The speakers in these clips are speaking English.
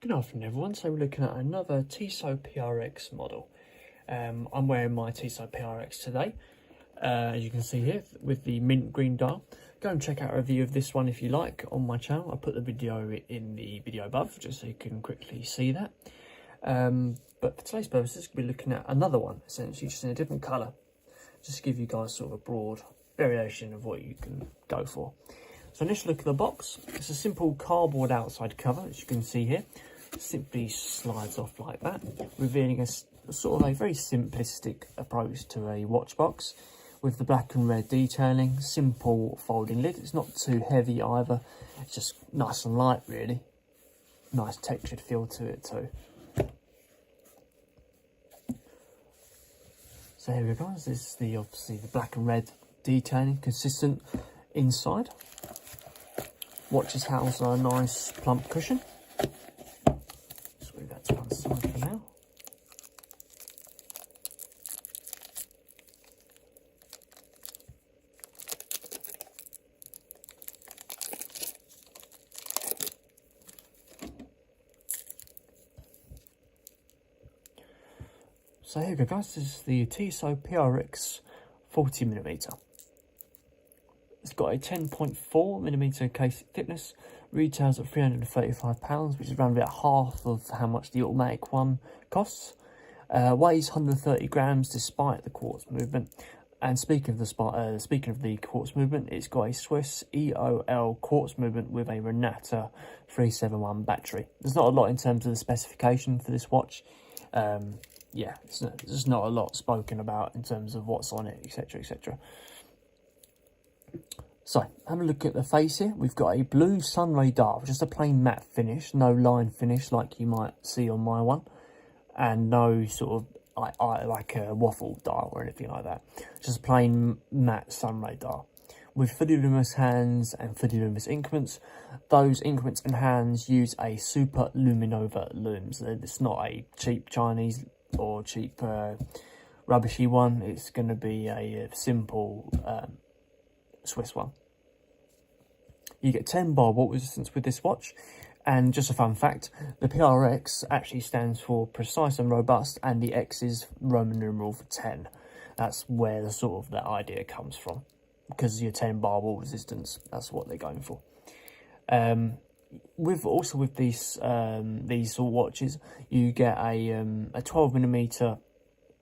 Good afternoon everyone, so we're looking at another Tissot PRX model. I'm wearing my Tissot PRX today, as you can see here, with the mint green dial. Go and check out a review of this one if you like on my channel. I'll put the video in the video above, just so you can quickly see that. But for today's purposes, we'll be looking at another one, essentially just in a different colour, just to give you guys sort of a broad variation of what you can go for. So initial look at the box, it's a simple cardboard outside cover, as you can see here. Simply slides off like that, revealing a sort of a very simplistic approach to a watch box with the black and red detailing, simple folding lid. It's not too heavy either, it's just nice and light really. Nice textured feel to it too. So here we go, this is obviously the black and red detailing, consistent inside. Watch is housed on a nice plump cushion. Just move that to one side for now. So here we go guys, this is the Tissot PRX 40mm. It's got a 10.4mm case thickness, retails at £335, which is around about half of how much the automatic one costs. Weighs 130 grams despite the quartz movement. And speaking of the quartz movement, it's got a Swiss EOL quartz movement with a Renata 371 battery. There's not a lot in terms of the specification for this watch. Yeah, there's not a lot spoken about in terms of what's on it, etc, etc. So, have a look at the face here. We've got a blue sunray dial, just a plain matte finish, no line finish like you might see on my one, and no sort of like a waffle dial or anything like that. Just a plain matte sunray dial with fully luminous hands and fully luminous increments. Those increments and hands use a Super Luminova looms. It's not a cheap Chinese or cheap rubbishy one. It's going to be a simple Swiss one. You get 10 bar water resistance with this watch, and just a fun fact, the PRX actually stands for precise and robust, and the X is Roman numeral for 10. That's where the sort of that idea comes from, because your 10 bar water resistance, that's what they're going for. With these sort of watches, you get a 12mm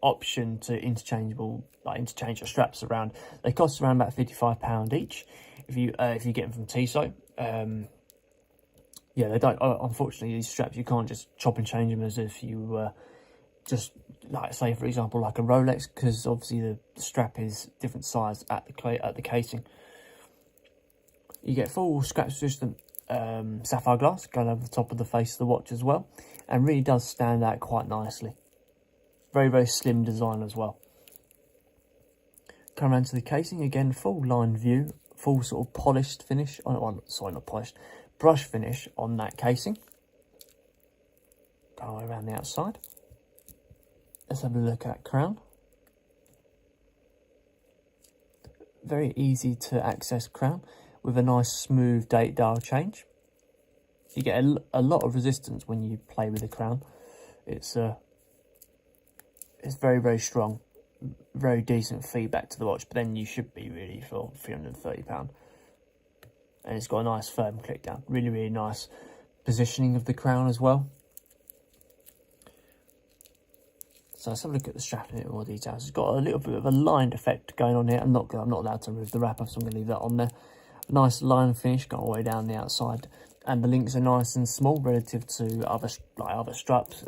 option to interchange your straps around. They cost around about £55 each if you get them from Tissot. Yeah, they don't. Unfortunately, these straps you can't just chop and change them as if you just like say for example like a Rolex, because obviously the strap is different size at the casing. You get full scratch resistant sapphire glass going over the top of the face of the watch as well, and really does stand out quite nicely. Very, very slim design as well. Come around to the casing, again, full line view, full sort of polished finish, sorry, not polished, brush finish on that casing. Go around the outside. Let's have a look at crown. Very easy to access crown with a nice smooth date dial change. You get a lot of resistance when you play with the crown. It's very, very strong, very decent feedback to the watch, but then you should be really for £330. And it's got a nice firm click down. Really, really nice positioning of the crown as well. So let's have a look at the strap in a bit more details. It's got a little bit of a lined effect going on here. I'm not allowed to remove the wrapper, so I'm going to leave that on there. A nice line finish going all the way down the outside. And the links are nice and small relative to other straps.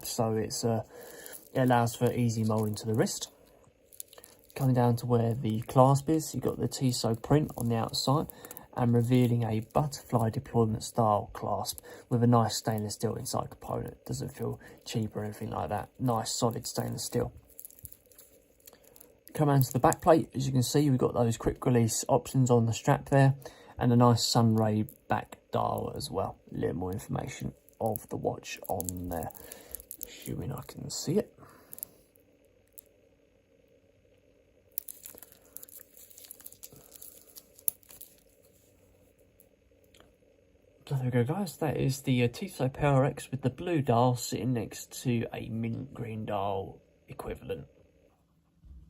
So it allows for easy moulding to the wrist. Coming down to where the clasp is, you've got the Tissot print on the outside and revealing a butterfly deployment style clasp with a nice stainless steel inside component. Doesn't feel cheap or anything like that. Nice solid stainless steel. Come down to the back plate, as you can see, we've got those quick release options on the strap there and a nice sunray back dial as well. A little more information of the watch on there, assuming I can see it. So there we go, guys. That is the Tissot PRX with the blue dial sitting next to a mint green dial equivalent.